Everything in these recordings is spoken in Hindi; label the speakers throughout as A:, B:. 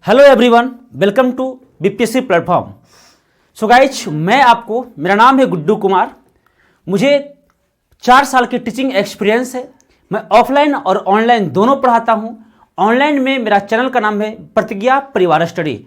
A: Hello everyone, welcome to BPSC platform. So guys, मेरा नाम है गुड्डू कुमार। मुझे 4 साल की टीचिंग एक्सपीरियंस है। मैं ऑफलाइन और ऑनलाइन दोनों पढ़ाता हूँ। ऑनलाइन में मेरा चैनल का नाम है प्रतिज्ञा परिवार स्टडी।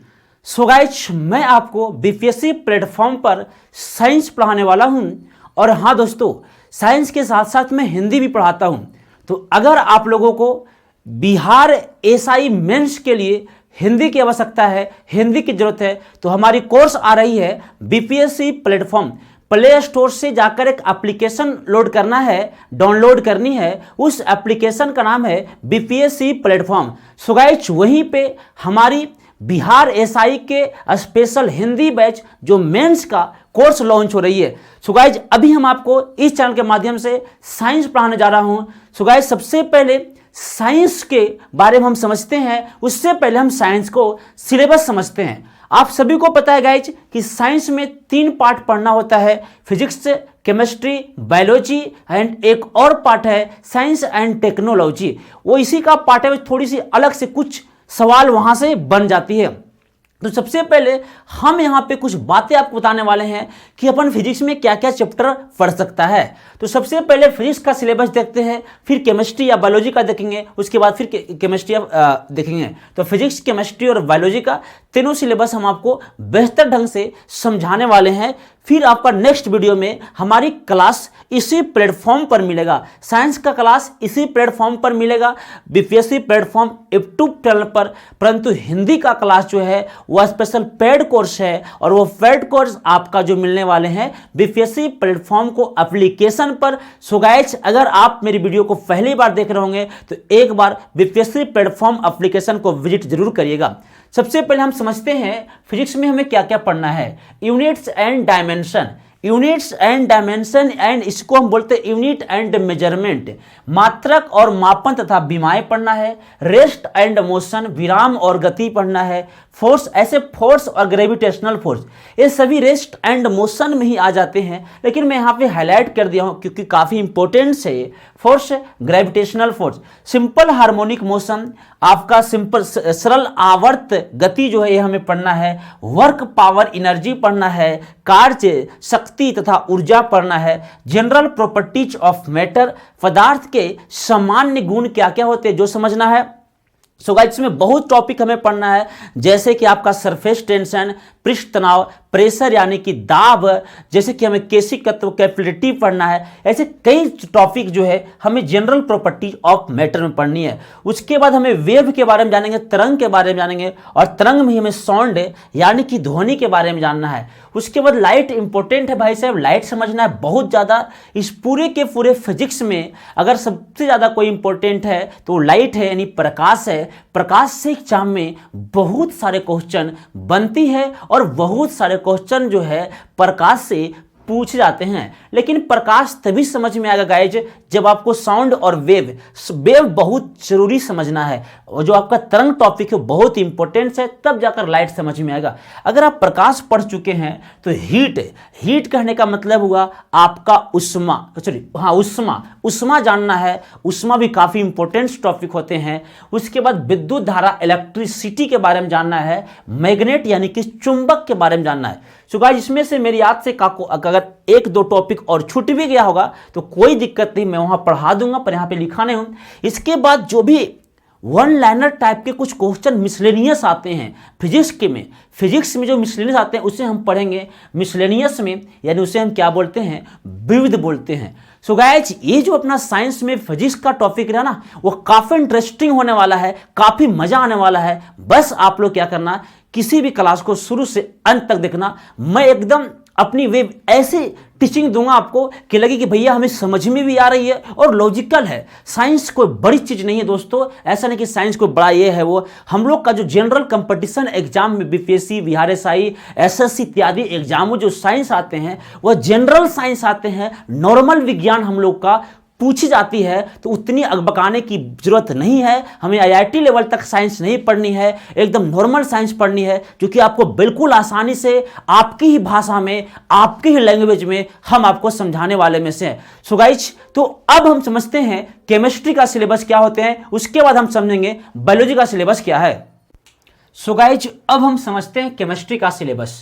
A: सो गाइज, मैं आपको बीपीएससी प्लेटफॉर्म पर साइंस पढ़ाने वाला हूँ। और हाँ दोस्तों, साइंस के साथ साथ मैं हिंदी भी पढ़ाता हूँ। तो अगर आप लोगों को बिहार एसआई मेंस के लिए हिंदी की आवश्यकता है, हिंदी की जरूरत है, तो हमारी कोर्स आ रही है बीपीएससी प्लेटफॉर्म। प्ले स्टोर से जाकर एक एप्लीकेशन लोड करना है, डाउनलोड करनी है। उस एप्लीकेशन का नाम है बीपीएससी प्लेटफॉर्म। सो गाइस, वहीं पे हमारी बिहार एसआई के स्पेशल हिंदी बैच जो मेंस का कोर्स लॉन्च हो रही है। सो गाइस, अभी हम आपको इस चैनल के माध्यम से साइंस पढ़ाने जा रहा हूं। सो गाइस, सबसे पहले साइंस के बारे में हम समझते हैं। उससे पहले हम साइंस को सिलेबस समझते हैं। आप सभी को पता है गाइज कि साइंस में 3 पार्ट पढ़ना होता है, फिजिक्स, केमिस्ट्री, बायोलॉजी एंड एक और पार्ट है साइंस एंड टेक्नोलॉजी। वो इसी का पार्ट है, थोड़ी सी अलग से कुछ सवाल वहां से बन जाती है। तो सबसे पहले हम यहाँ पे कुछ बातें आपको बताने वाले हैं कि अपन फिजिक्स में क्या क्या चैप्टर पढ़ सकता है। तो सबसे पहले फिजिक्स का सिलेबस देखते हैं, फिर केमिस्ट्री या बायोलॉजी का देखेंगे, उसके बाद फिर केमिस्ट्री देखेंगे। तो फिजिक्स, केमिस्ट्री और बायोलॉजी का तीनों सिलेबस हम आपको बेहतर ढंग से समझाने वाले हैं। फिर आपका नेक्स्ट वीडियो में हमारी क्लास इसी प्लेटफॉर्म पर मिलेगा। साइंस का क्लास इसी प्लेटफॉर्म पर मिलेगा, बीपीएससी प्लेटफॉर्म यूट्यूब चैनल पर। परंतु हिंदी का क्लास जो है वह स्पेशल पेड कोर्स है, और वो पेड कोर्स आपका जो मिलने वाले हैं बीपीएससी प्लेटफॉर्म को एप्लीकेशन पर। सो गाइस, अगर आप मेरी वीडियो को पहली बार देख रहे होंगे तो एक बार बीपीएससी प्लेटफॉर्म एप्लीकेशन को विजिट जरूर करिएगा। सबसे पहले हम समझते हैं फिजिक्स में हमें क्या क्या पढ़ना है। Units and dimension, units and dimension and इसको हम बोलते हैं यूनिट एंड मेजरमेंट। मात्रक और मापन तथा विमाएं पढ़ना है। रेस्ट एंड मोशन, विराम और गति पढ़ना है। फोर्स, ऐसे फोर्स और ग्रेविटेशनल फोर्स, ये सभी रेस्ट एंड मोशन में ही आ जाते हैं, लेकिन मैं यहाँ पे हाईलाइट कर दिया हूँ क्योंकि काफी इंपॉर्टेंट है। Force, gravitational force, simple harmonic motion, आपका सिंपल सरल आवर्त गति जो है ये हमें पढ़ना है। वर्क, पावर, एनर्जी पढ़ना है। कार्य, शक्ति तथा ऊर्जा पढ़ना है। जनरल प्रॉपर्टीज ऑफ मैटर, पदार्थ के सामान्य गुण क्या क्या होते हैं जो समझना है। सो गाइस, इसमें बहुत टॉपिक हमें पढ़ना है, जैसे कि आपका सरफेस टेंशन, पृष्ठ तनाव, प्रेशर यानी कि दाब, जैसे कि हमें केसिक तत्व कैपिलरिटी पढ़ना है। ऐसे कई टॉपिक जो है हमें जनरल प्रॉपर्टी ऑफ मैटर में पढ़नी है। उसके बाद हमें वेव के बारे में जानेंगे, तरंग के बारे में जानेंगे, और तरंग में हमें साउंड यानी कि ध्वनि के बारे में जानना है। उसके बाद लाइट इंपॉर्टेंट है भाई साहब, लाइट समझना है बहुत ज़्यादा। इस पूरे के पूरे फिजिक्स में अगर सबसे ज़्यादा कोई इंपॉर्टेंट है तो लाइट है, यानी प्रकाश है। प्रकाश से एग्जाम में बहुत सारे क्वेश्चन बनती है, और बहुत सारे क्वेश्चन जो है प्रकाश से पूछे जाते हैं। लेकिन प्रकाश तभी समझ में आएगा गाइज जब आपको साउंड और वेव बहुत जरूरी समझना है। और जो आपका तरंग टॉपिक है बहुत इंपॉर्टेंट है, तब जाकर लाइट समझ में आएगा। अगर आप प्रकाश पढ़ चुके हैं तो हीट कहने का मतलब हुआ आपका उष्मा, उष्मा जानना है। उष्मा भी काफी इंपॉर्टेंट टॉपिक होते हैं। उसके बाद विद्युत धारा, इलेक्ट्रिसिटी के बारे में जानना है। मैग्नेट यानी कि चुंबक के बारे में जानना है। सो गाइस, इसमें से मेरी याद से अगर 1-2 टॉपिक और छूट भी गया होगा तो कोई दिक्कत नहीं, मैं वहां पढ़ा दूंगा, पर यहाँ पे लिखा नहीं हूं। इसके बाद जो भी वन लाइनर टाइप के कुछ क्वेश्चन मिसलेनियस आते हैं फिजिक्स में जो मिसलेनियस आते हैं उसे हम पढ़ेंगे। मिसलेनियस में यानी उसे हम क्या बोलते हैं, विविध बोलते हैं। सो गाइस, ये जो अपना साइंस में फिजिक्स का टॉपिक रहा ना, वो काफी इंटरेस्टिंग होने वाला है, काफी मजा आने वाला है। बस आप लोग क्या करना, किसी भी क्लास को शुरू से अंत तक देखना। मैं एकदम अपनी वे ऐसे टीचिंग दूंगा आपको कि लगे कि भैया हमें समझ में भी आ रही है और लॉजिकल है। साइंस कोई बड़ी चीज नहीं है दोस्तों, ऐसा नहीं कि साइंस कोई बड़ा ये है वो। हम लोग का जो जनरल कंपटीशन एग्जाम में बीपीएससी, बिहार एसआई, एसएससी इत्यादि एग्जाम में जो साइंस आते हैं वह जनरल साइंस आते हैं। नॉर्मल विज्ञान हम लोग का पूछी जाती है, तो उतनी अकबकाने की जरूरत नहीं है। हमें आईआईटी लेवल तक साइंस नहीं पढ़नी है, एकदम नॉर्मल साइंस पढ़नी है, क्योंकि आपको बिल्कुल आसानी से आपकी ही भाषा में, आपकी ही लैंग्वेज में हम आपको समझाने वाले में से हैं। सो गाइस, तो अब हम समझते हैं केमिस्ट्री का सिलेबस क्या होते हैं, उसके बाद हम समझेंगे बायोलॉजी का सिलेबस क्या है। सो गाइज अब हम समझते हैं केमिस्ट्री का सिलेबस।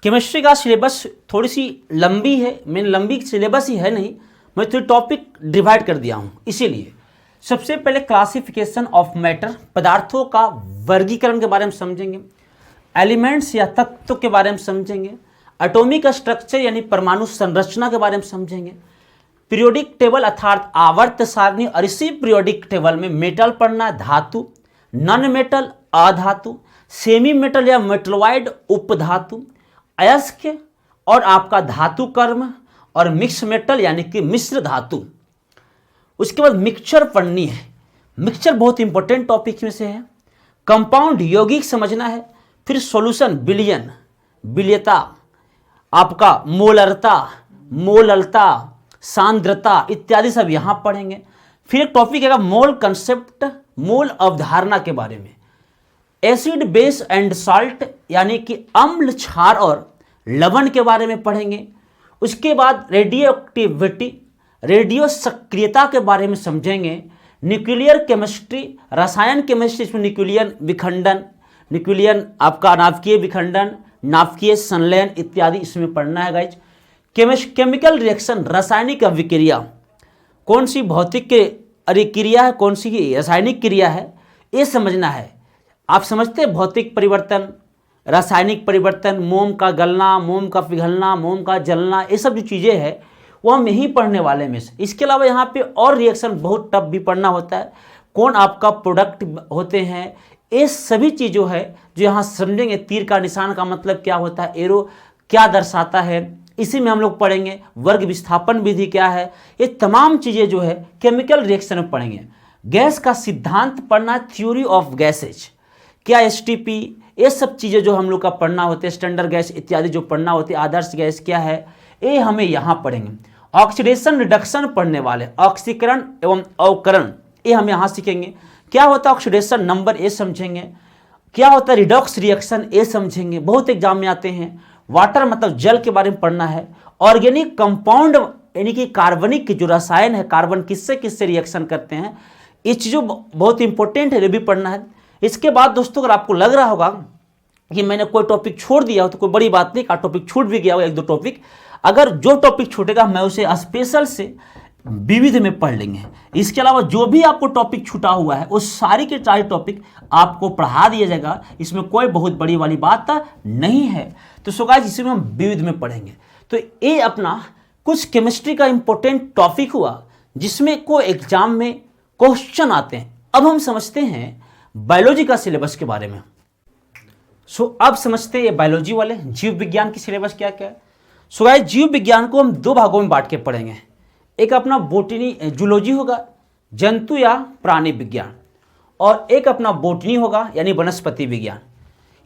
A: केमिस्ट्री का सिलेबस थोड़ी सी लंबी है, मैंने लंबी सिलेबस ही है नहीं, मैं थोड़ी टॉपिक डिवाइड कर दिया हूँ। इसीलिए सबसे पहले क्लासिफिकेशन ऑफ मैटर, पदार्थों का वर्गीकरण के बारे में समझेंगे, एलिमेंट्स या तत्व के बारे में समझेंगे, एटॉमिक स्ट्रक्चर यानी परमाणु संरचना के बारे में समझेंगे, पीरियोडिक टेबल अर्थात आवर्त सारणी, और इसी पीरियोडिक टेबल में मेटल पढ़ना, धातु, नॉन मेटल अधातु, सेमी मेटल या मेटलॉइड उपधातु, अयस्क और आपका धातु कर्म, और मिक्स मेटल यानी कि मिश्र धातु। उसके बाद मिक्सचर पढ़नी है, मिक्सचर बहुत इंपॉर्टेंट टॉपिक में से है। कंपाउंड यौगिक समझना है, फिर सॉल्यूशन विलयन, विलयता, आपका मोलरता, मोललता, सांद्रता इत्यादि सब यहाँ पढ़ेंगे। फिर एक टॉपिक है मोल कंसेप्ट, मोल अवधारणा के बारे में, एसिड बेस एंड साल्ट यानी कि अम्ल, क्षार और लवण के बारे में पढ़ेंगे। उसके बाद रेडियो एक्टिविटी, रेडियो सक्रियता के बारे में समझेंगे। न्यूक्लियर केमिस्ट्री, रसायन केमिस्ट्री, इसमें न्यूक्लियर विखंडन, न्यूक्लियर आपका नाभिकीय विखंडन, नाभिकीय संलयन इत्यादि इसमें पढ़ना है गाइज। केमिकल रिएक्शन, रासायनिक अभिक्रिया, कौन सी भौतिक अभिक्रिया है, कौन सी रासायनिक क्रिया है, ये समझना है। आप समझते हैं भौतिक परिवर्तन, रासायनिक परिवर्तन, मोम का गलना, मोम का पिघलना, मोम का जलना, ये सब जो चीज़ें हैं वो हम यहीं पढ़ने वाले में से। इसके अलावा यहाँ पे और रिएक्शन बहुत टफ भी पढ़ना होता है, कौन आपका प्रोडक्ट होते हैं, ये सभी चीज़ों है जो यहाँ समझेंगे। तीर का निशान का मतलब क्या होता है, एरो क्या दर्शाता है, इसी में हम लोग पढ़ेंगे। वर्ग विस्थापन विधि क्या है, ये तमाम चीज़ें जो है केमिकल रिएक्शन में पढ़ेंगे। गैस का सिद्धांत पढ़ना, थ्योरी ऑफ गैसेज, क्या एसटीपी, ये सब चीज़ें जो हम लोग का पढ़ना होते हैं, स्टैंडर्ड गैस इत्यादि जो पढ़ना होती है, आदर्श गैस क्या है, ये हमें यहाँ पढ़ेंगे। ऑक्सीडेशन रिडक्शन पढ़ने वाले, ऑक्सीकरण एवं अवकरण, ये हम यहाँ सीखेंगे। क्या होता है ऑक्सीडेशन, नंबर ए समझेंगे। क्या होता है रिडॉक्स रिएक्शन, ये समझेंगे, बहुत एग्जाम में आते हैं। वाटर मतलब जल के बारे में पढ़ना है। ऑर्गेनिक कंपाउंड यानी कि कार्बनिक जो रसायन है, कार्बन किससे किससे रिएक्शन करते हैं, ये चीज़ों बहुत इंपॉर्टेंट है, ये भी पढ़ना है। इसके बाद दोस्तों अगर आपको लग रहा होगा कि मैंने कोई टॉपिक छोड़ दिया हो तो कोई बड़ी बात नहीं, का टॉपिक छूट भी गया हो, एक दो टॉपिक, अगर जो टॉपिक छूटेगा मैं उसे स्पेशल से विविध में पढ़ लेंगे। इसके अलावा जो भी आपको टॉपिक छूटा हुआ है वो सारी के सारे टॉपिक आपको पढ़ा दिया जाएगा, इसमें कोई बहुत बड़ी वाली बात नहीं है। तो सो गाइस इसमें हम विविध में पढ़ेंगे। तो ये अपना कुछ केमिस्ट्री का इंपॉर्टेंट टॉपिक हुआ जिसमें को एग्जाम में क्वेश्चन आते हैं। अब हम समझते हैं बायोलॉजी का सिलेबस के बारे में। सो अब समझते हैं ये बायोलॉजी वाले जीव विज्ञान की सिलेबस क्या क्या है। सो गाइस जीव विज्ञान को हम दो भागों में बांट के पढ़ेंगे। एक अपना बोटनी जूलॉजी होगा, जंतु या प्राणी विज्ञान, और एक अपना बोटनी होगा यानी वनस्पति विज्ञान।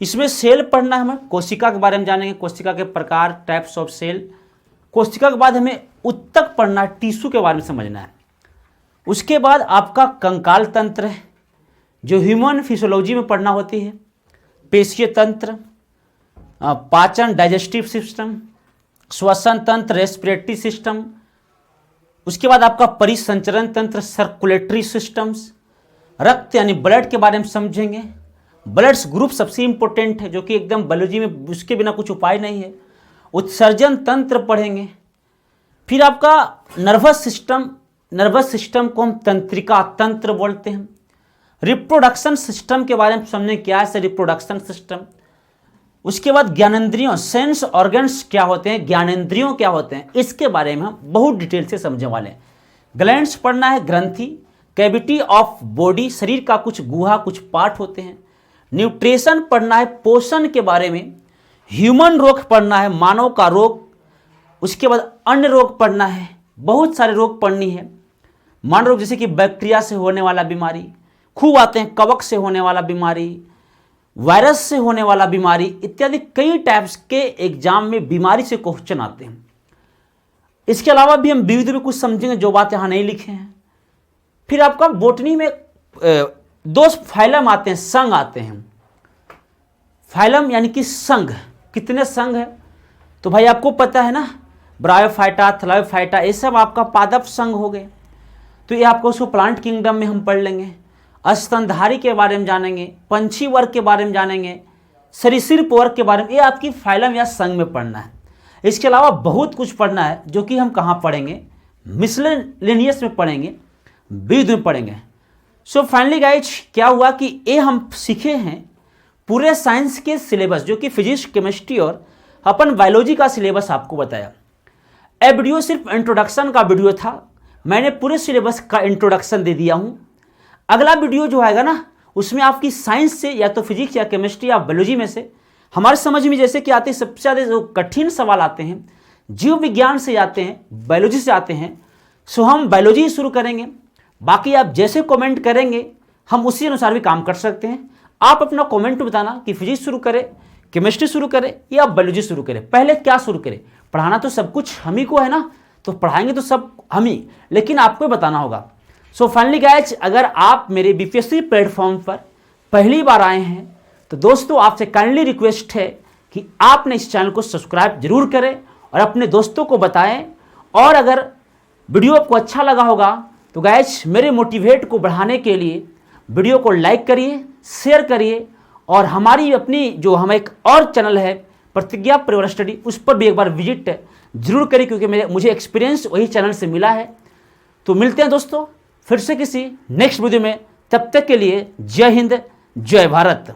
A: इसमें सेल पढ़ना है, हमें कोशिका के बारे में जानेंगे, कोशिका के प्रकार, टाइप्स ऑफ सेल। कोशिका के बाद हमें उत्तक पढ़ना है, टिश्यू के बारे में समझना है। उसके बाद आपका कंकाल तंत्र है जो ह्यूमन फिजियोलॉजी में पढ़ना होती है, पेशीय तंत्र, पाचन डाइजेस्टिव सिस्टम, श्वसन तंत्र रेस्पिरेटरी सिस्टम। उसके बाद आपका परिसंचरण तंत्र सर्कुलेटरी सिस्टम्स। रक्त यानी ब्लड के बारे में समझेंगे, ब्लड्स ग्रुप सबसे इंपॉर्टेंट है जो कि एकदम बायोलॉजी में उसके बिना कुछ उपाय नहीं है। उत्सर्जन तंत्र पढ़ेंगे। फिर आपका नर्वस सिस्टम को हम तंत्रिका तंत्र बोलते हैं। रिप्रोडक्शन सिस्टम के बारे में समझने क्या है रिप्रोडक्शन सिस्टम। उसके बाद ज्ञानेंद्रियों, सेंस ऑर्गन्स क्या होते हैं, ज्ञानेंद्रियों क्या होते हैं, इसके बारे में हम बहुत डिटेल से समझने वाले हैं। ग्लैंड्स पढ़ना है, ग्रंथि, कैविटी ऑफ बॉडी, शरीर का कुछ गुहा कुछ पार्ट होते हैं। न्यूट्रिशन पढ़ना है, पोषण के बारे में। ह्यूमन रोग पढ़ना है, मानव का रोग। उसके बाद अन्य रोग पढ़ना है, बहुत सारे रोग पढ़नी है। मानव रोग जैसे कि बैक्टीरिया से होने वाला बीमारी, खूब आते हैं, कवक से होने वाला बीमारी, वायरस से होने वाला बीमारी इत्यादि कई टाइप्स के एग्जाम में बीमारी से क्वेश्चन आते हैं। इसके अलावा भी हम विविध में कुछ समझेंगे जो बात यहाँ नहीं लिखे हैं। फिर आपका बोटनी में दो फाइलम आते हैं, संघ आते हैं। फाइलम यानी कि संघ, कितने संघ है तो भाई आपको पता है ना, ब्रायोफाइटा, थैलायोफाइटा, ये सब आपका पादप संघ हो गए। तो ये आपको उसको प्लांट किंगडम में हम पढ़ लेंगे। स्तनधारी के बारे में जानेंगे, पंछी वर्ग के बारे में जानेंगे, सरीसृप वर्ग के बारे में। ये आपकी फाइलम या संघ में पढ़ना है। इसके अलावा बहुत कुछ पढ़ना है जो कि हम कहाँ पढ़ेंगे, मिसलेनियस में पढ़ेंगे, विध में पढ़ेंगे। सो फाइनली गाइज क्या हुआ कि ये हम सीखे हैं पूरे साइंस के सिलेबस, जो कि फिजिक्स, केमिस्ट्री और अपन बायोलॉजी का सिलेबस आपको बताया। ये वीडियो सिर्फ इंट्रोडक्शन का वीडियो था, मैंने पूरे सिलेबस का इंट्रोडक्शन दे दिया हूँ। अगला वीडियो जो आएगा ना, उसमें आपकी साइंस से या तो फिजिक्स या केमिस्ट्री या बायोलॉजी में से हमारे समझ में जैसे कि आते हैं सबसे ज़्यादा जो कठिन सवाल आते हैं, जीव विज्ञान से आते हैं, बायोलॉजी से आते हैं, सो हम बायोलॉजी शुरू करेंगे। बाकी आप जैसे कमेंट करेंगे हम उसी अनुसार भी काम कर सकते हैं। आप अपना कमेंट बताना कि फिजिक्स शुरू करें, केमिस्ट्री शुरू करें या बायोलॉजी शुरू करें, पहले क्या शुरू करें। पढ़ाना तो सब कुछ हम ही को है ना, तो पढ़ाएंगे तो सब हम ही, लेकिन आपको बताना होगा। सो फाइनली गाइज, अगर आप मेरे बीपीएससी प्लेटफॉर्म पर पहली बार आए हैं तो दोस्तों आपसे काइंडली रिक्वेस्ट है कि आपने इस चैनल को सब्सक्राइब जरूर करें और अपने दोस्तों को बताएं। और अगर वीडियो आपको अच्छा लगा होगा तो गाइज मेरे मोटिवेट को बढ़ाने के लिए वीडियो को लाइक करिए, शेयर करिए और हमारी अपनी जो हम एक और चैनल है प्रतिज्ञा परिवार स्टडी, उस पर भी एक बार विजिट जरूर करिए, क्योंकि मुझे एक्सपीरियंस वही चैनल से मिला है। तो मिलते हैं दोस्तों फिर से किसी नेक्स्ट वीडियो में, तब तक के लिए जय हिंद, जय भारत।